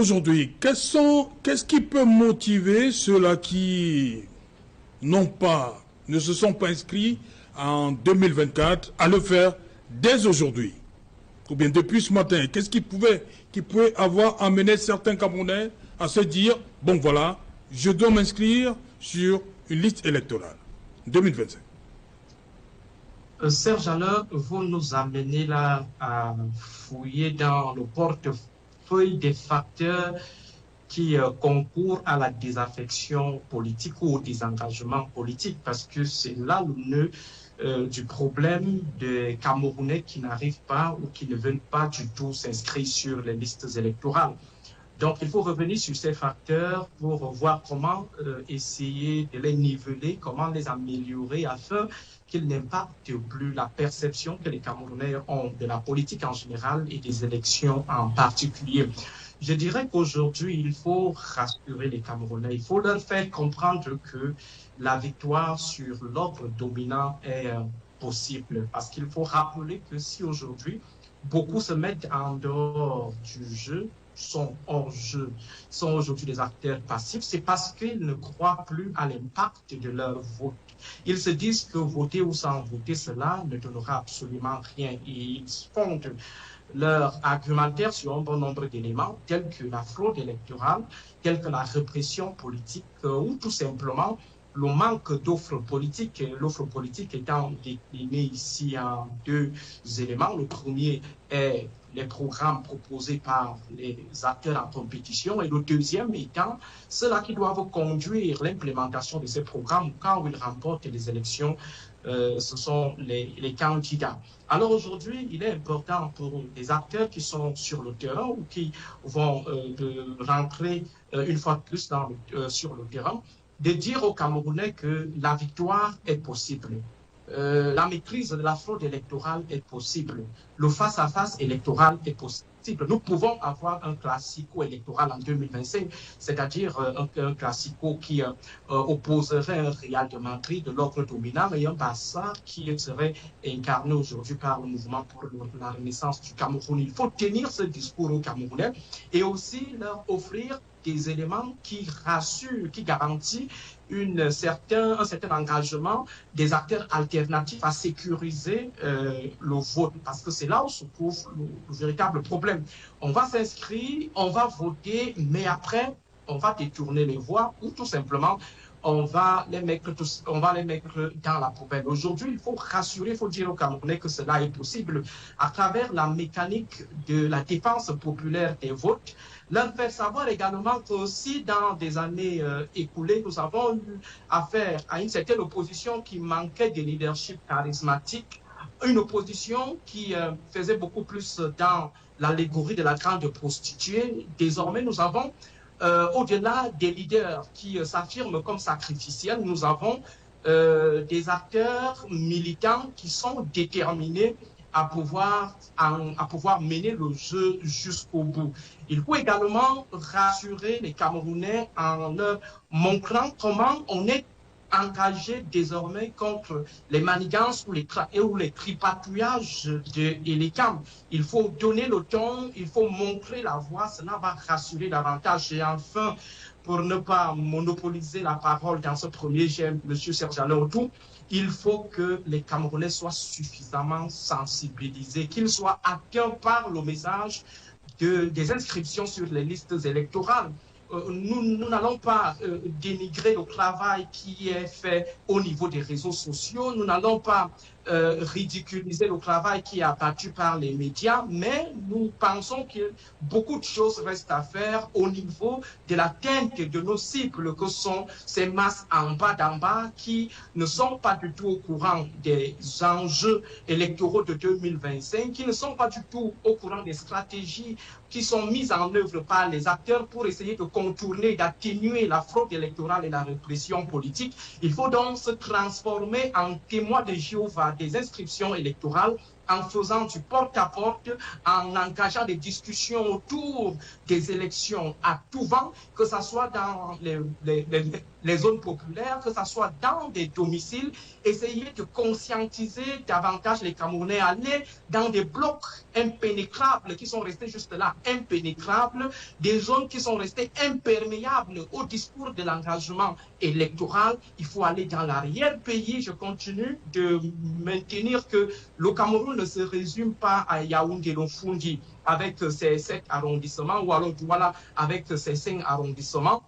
aujourd'hui, qu'est-ce qui peut motiver ceux-là qui ne se sont pas inscrits en 2024 à le faire dès aujourd'hui? Ou bien depuis ce matin, qu'est-ce qui pouvait avoir amené certains Camerounais à se dire, bon voilà, je dois m'inscrire sur une liste électorale 2025? Serge, alors, vous nous amenez là à fouiller dans le portefeuille des facteurs qui concourent à la désaffection politique ou au désengagement politique, parce que c'est là le nœud du problème des Camerounais qui n'arrivent pas ou qui ne veulent pas du tout s'inscrire sur les listes électorales. Donc, il faut revenir sur ces facteurs pour voir comment essayer de les niveler, comment les améliorer afin qu'ils n'impactent plus la perception que les Camerounais ont de la politique en général et des élections en particulier. Je dirais qu'aujourd'hui, il faut rassurer les Camerounais, il faut leur faire comprendre que la victoire sur l'ordre dominant est possible. Parce qu'il faut rappeler que si aujourd'hui, beaucoup se mettent en dehors du jeu, sont hors jeu, sont aujourd'hui des acteurs passifs, c'est parce qu'ils ne croient plus à l'impact de leur vote. Ils se disent que voter ou sans voter, cela ne donnera absolument rien. Et ils fondent leur argumentaire sur un bon nombre d'éléments, tels que la fraude électorale, tels que la répression politique, ou tout simplement le manque d'offres politiques, l'offre politique étant déclinée ici en deux éléments. Le premier est les programmes proposés par les acteurs en compétition et le deuxième étant ceux-là qui doivent conduire l'implémentation de ces programmes quand ils remportent les élections. Ce sont les candidats. Alors aujourd'hui, il est important pour les acteurs qui sont sur le terrain ou qui vont rentrer une fois de plus sur le terrain, de dire aux Camerounais que la victoire est possible. La maîtrise de la fraude électorale est possible. Le face-à-face électoral est possible. Nous pouvons avoir un classico électoral en 2025, c'est-à-dire un classico qui opposerait un Real de Madrid de l'ordre dominant et un Barça qui serait incarné aujourd'hui par le mouvement pour la renaissance du Cameroun. Il faut tenir ce discours aux Camerounais et aussi leur offrir des éléments qui rassurent, qui garantissent un certain engagement des acteurs alternatifs à sécuriser le vote, parce que c'est là où se trouve le véritable problème. On va s'inscrire, on va voter, mais après, on va détourner les voix ou tout simplement, on va les mettre dans la poubelle. Aujourd'hui, il faut rassurer, il faut dire aux Camerounais que cela est possible à travers la mécanique de la défense populaire des votes. Leur faire savoir également que si dans des années écoulées, nous avons eu affaire à une certaine opposition qui manquait de leadership charismatique, une opposition qui faisait beaucoup plus dans l'allégorie de la grande prostituée. Désormais, nous avons, au-delà des leaders qui s'affirment comme sacrificiels, nous avons des acteurs militants qui sont déterminés à pouvoir mener le jeu jusqu'au bout. Il faut également rassurer les Camerounais en leur montrant comment on est engagé désormais contre les manigances ou les tripatouillages de l'ECAM. Il faut donner le ton, il faut montrer la voie, cela va rassurer davantage. Et enfin, pour ne pas monopoliser la parole dans ce premier j'aime, M. Serge Alaotou, il faut que les Camerounais soient suffisamment sensibilisés, qu'ils soient atteints par le message des inscriptions sur les listes électorales. Nous n'allons pas dénigrer le travail qui est fait au niveau des réseaux sociaux, nous n'allons pas ridiculiser le travail qui est abattu par les médias, mais nous pensons que beaucoup de choses restent à faire au niveau de l'atteinte de nos cibles, que sont ces masses en bas d'en bas qui ne sont pas du tout au courant des enjeux électoraux de 2025, qui ne sont pas du tout au courant des stratégies qui sont mises en œuvre par les acteurs pour essayer de contourner, d'atténuer la fraude électorale et la répression politique. Il faut donc se transformer en témoin de Jéhovah des inscriptions électorales en faisant du porte-à-porte, en engageant des discussions autour des élections à tout vent, que ce soit dans les zones populaires, que ce soit dans des domiciles, essayer de conscientiser davantage les Camerounais, aller dans des blocs impénétrables qui sont restés juste là, impénétrables, des zones qui sont restées imperméables au discours de l'engagement électoral. Il faut aller dans l'arrière-pays. Je continue de maintenir que le Cameroun ne se résume pas à Yaoundé-Lofungi avec ses 7 arrondissements ou alors Douala avec ses 5 arrondissements.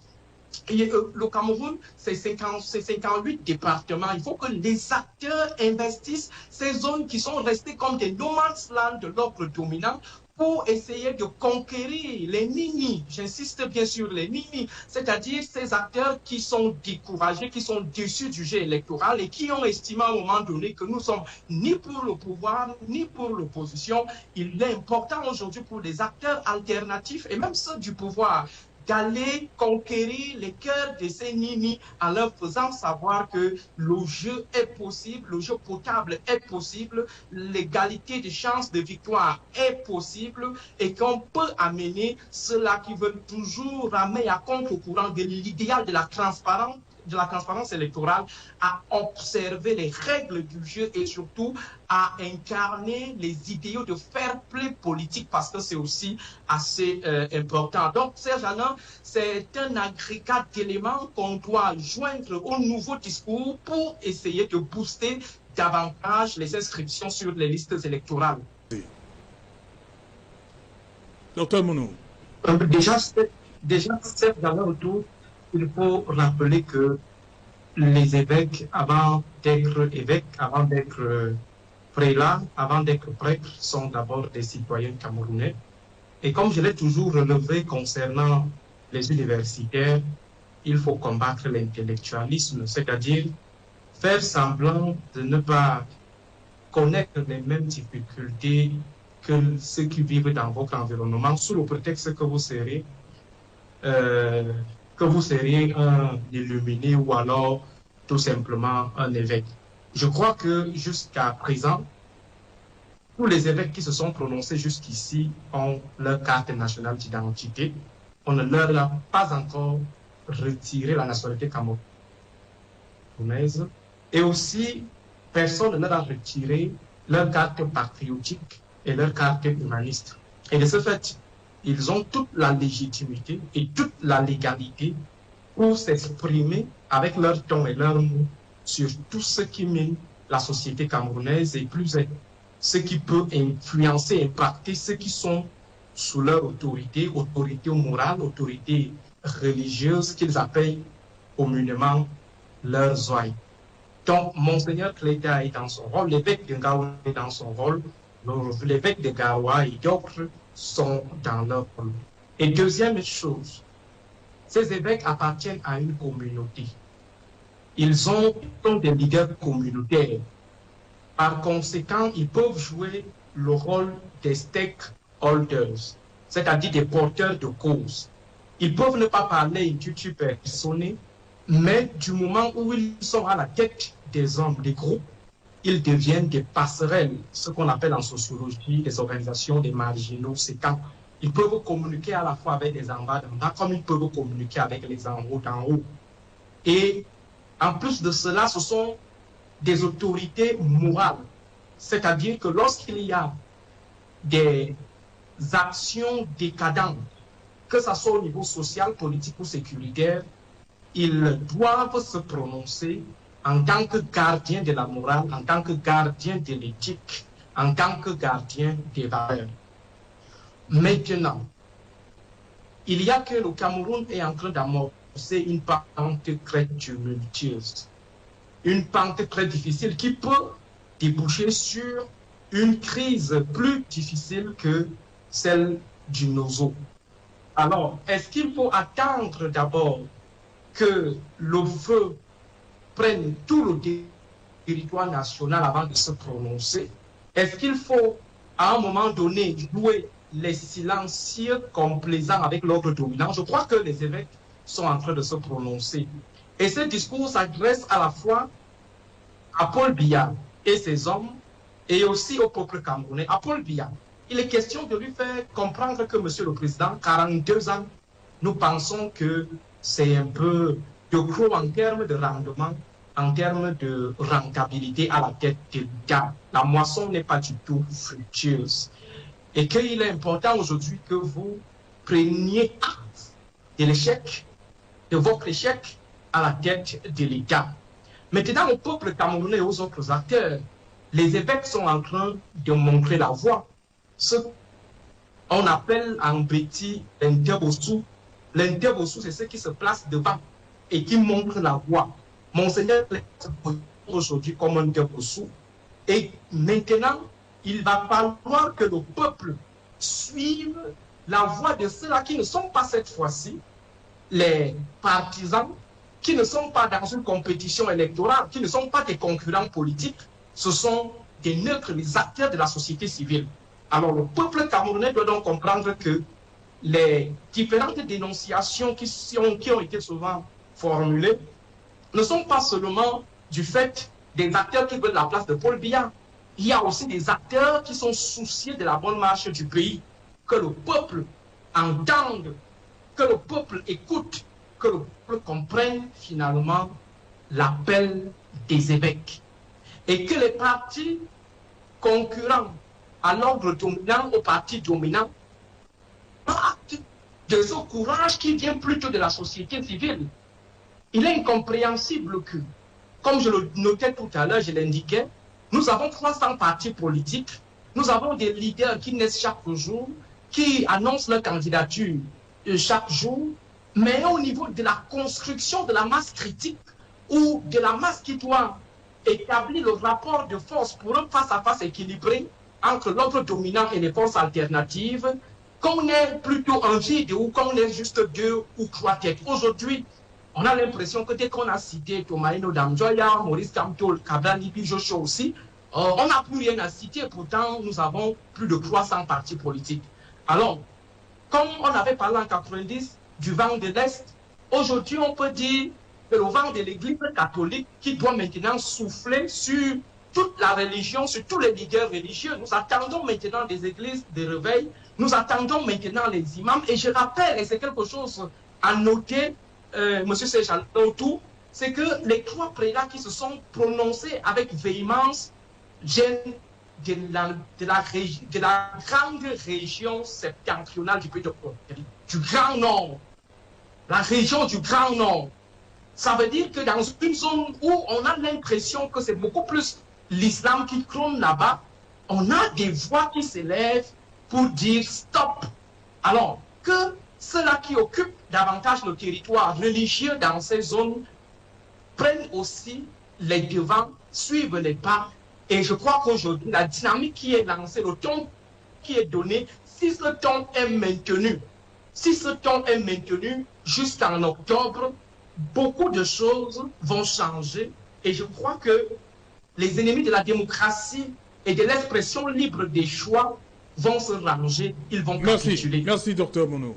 Et, le Cameroun, c'est 58 départements. Il faut que les acteurs investissent ces zones qui sont restées comme des no man's land de l'ordre dominant pour essayer de conquérir les nini. J'insiste bien sur les nini, c'est-à-dire ces acteurs qui sont découragés, qui sont déçus du jeu électoral et qui ont estimé à un moment donné que nous sommes ni pour le pouvoir, ni pour l'opposition. Il est important aujourd'hui pour les acteurs alternatifs et même ceux du pouvoir d'aller conquérir les cœurs de ces nini en leur faisant savoir que le jeu est possible, le jeu potable est possible, l'égalité de chances de victoire est possible et qu'on peut amener ceux-là qui veulent toujours ramer à contre-courant de l'idéal de la transparence électorale, à observer les règles du jeu et surtout à incarner les idéaux de fair play politique parce que c'est aussi assez important. Donc, Serge Alain, c'est un agrégat d'éléments qu'on doit joindre au nouveau discours pour essayer de booster davantage les inscriptions sur les listes électorales. Docteur Mounou. Déjà, Serge Alain, autour, il faut rappeler que les évêques, avant d'être évêques, avant d'être prélats, avant d'être prêtres, sont d'abord des citoyens camerounais. Et comme je l'ai toujours relevé concernant les universitaires, il faut combattre l'intellectualisme, c'est-à-dire faire semblant de ne pas connaître les mêmes difficultés que ceux qui vivent dans votre environnement, sous le prétexte que vous serez un illuminé ou alors tout simplement un évêque. Je crois que jusqu'à présent, tous les évêques qui se sont prononcés jusqu'ici ont leur carte nationale d'identité. On ne leur a pas encore retiré la nationalité camerounaise. Et aussi, personne ne leur a retiré leur carte patriotique et leur carte humaniste. Et de ce fait, ils ont toute la légitimité et toute la légalité pour s'exprimer avec leur ton et leur mot sur tout ce qui mène la société camerounaise et plus ce qui peut influencer, impacter ceux qui sont sous leur autorité, autorité morale, autorité religieuse, qu'ils appellent communément leurs oeils. Donc, Monseigneur Cléda est dans son rôle, l'évêque de Ngaoua est dans son rôle, l'évêque de Garoua et d'autres sont dans leur rôle. Et deuxième chose, ces évêques appartiennent à une communauté. Ils sont des leaders communautaires. Par conséquent, ils peuvent jouer le rôle des stakeholders, c'est-à-dire des porteurs de cause. Ils peuvent ne pas parler in tutu personae, mais du moment où ils sont à la tête des hommes, des groupes, ils deviennent des passerelles, ce qu'on appelle en sociologie des organisations des marginaux séquents. Ils peuvent communiquer à la fois avec les en bas d'en bas, comme ils peuvent communiquer avec les en haut d'en haut. Et en plus de cela, ce sont des autorités morales. C'est-à-dire que lorsqu'il y a des actions décadentes, que ce soit au niveau social, politique ou sécuritaire, ils doivent se prononcer en tant que gardiens de la morale, en tant que gardiens de l'éthique, en tant que gardiens des valeurs. Maintenant, il y a que le Cameroun est en train d'amorcer une pente très tumultueuse, une pente très difficile qui peut déboucher sur une crise plus difficile que celle du Nozo. Alors, est-ce qu'il faut attendre d'abord que le feu prenne tout le territoire national avant de se prononcer? Est-ce qu'il faut, à un moment donné, jouer les silencieux complaisants avec l'ordre dominant? Je crois que les évêques sont en train de se prononcer. Et ce discours s'adresse à la fois à Paul Biya et ses hommes, et aussi au peuple camerounais. À Paul Biya, il est question de lui faire comprendre que, Monsieur le Président, 42 ans, nous pensons que c'est un peu de gros en termes de rendement, en termes de rentabilité à la tête de l'État. La moisson n'est pas du tout fructueuse. Et qu'il est important aujourd'hui que vous preniez acte de l'échec, de votre échec à la tête de l'État. Maintenant, au peuple camerounais et aux autres acteurs, les évêques sont en train de montrer la voie. Ce qu'on appelle en béti l'interbossou. L'interbossou, c'est ceux qui se placent devant et qui montrent la voie. Monseigneur aujourd'hui comme un interbossou. Et maintenant, il va falloir que le peuple suive la voie de ceux-là qui ne sont pas cette fois-ci les partisans, qui ne sont pas dans une compétition électorale, qui ne sont pas des concurrents politiques, ce sont des neutres, les acteurs de la société civile. Alors le peuple camerounais doit donc comprendre que les différentes dénonciations qui ont été souvent formulées ne sont pas seulement du fait des acteurs qui veulent la place de Paul Biya. Il y a aussi des acteurs qui sont soucieux de la bonne marche du pays, que le peuple entende, que le peuple écoute, que le peuple comprenne finalement l'appel des évêques. Et que les partis concurrents à l'ordre dominant, au parti dominant, acte de ce courage qui vient plutôt de la société civile. Il est incompréhensible que, comme je le notais tout à l'heure, je l'indiquais, nous avons 300 partis politiques, nous avons des leaders qui naissent chaque jour, qui annoncent leur candidature chaque jour, mais au niveau de la construction de la masse critique ou de la masse qui doit établir le rapport de force pour un face-à-face équilibré entre l'ordre dominant et les forces alternatives, qu'on ait plutôt un vide ou qu'on ait juste 2 ou 3 têtes. Aujourd'hui, on a l'impression que dès qu'on a cité Tomaino Damjoya, Maurice Kamto, Kabla Libi, Joshua aussi, on n'a plus rien à citer. Pourtant, nous avons plus de 300 partis politiques. Alors, comme on avait parlé en 90 du vent de l'Est, aujourd'hui, on peut dire que le vent de l'Église catholique qui doit maintenant souffler sur toute la religion, sur tous les leaders religieux. Nous attendons maintenant des églises de réveil, nous attendons maintenant les imams. Et je rappelle, et c'est quelque chose à noter, M. Sejalotou, c'est que les 3 prélats qui se sont prononcés avec véhémence viennent de la grande région septentrionale du pays de Côte, du Grand Nord, la région du Grand Nord. Ça veut dire que dans une zone où on a l'impression que c'est beaucoup plus l'islam qui trône là-bas, on a des voix qui s'élèvent pour dire stop. Alors que ceux-là qui occupent davantage le territoire religieux dans ces zones prennent aussi les devants, suivent les pas. Et je crois qu'aujourd'hui, la dynamique qui est lancée, le ton qui est donné, si ce ton est maintenu, jusqu'en octobre, beaucoup de choses vont changer. Et je crois que les ennemis de la démocratie et de l'expression libre des choix vont se ranger, ils vont capituler. Merci, Dr Mono.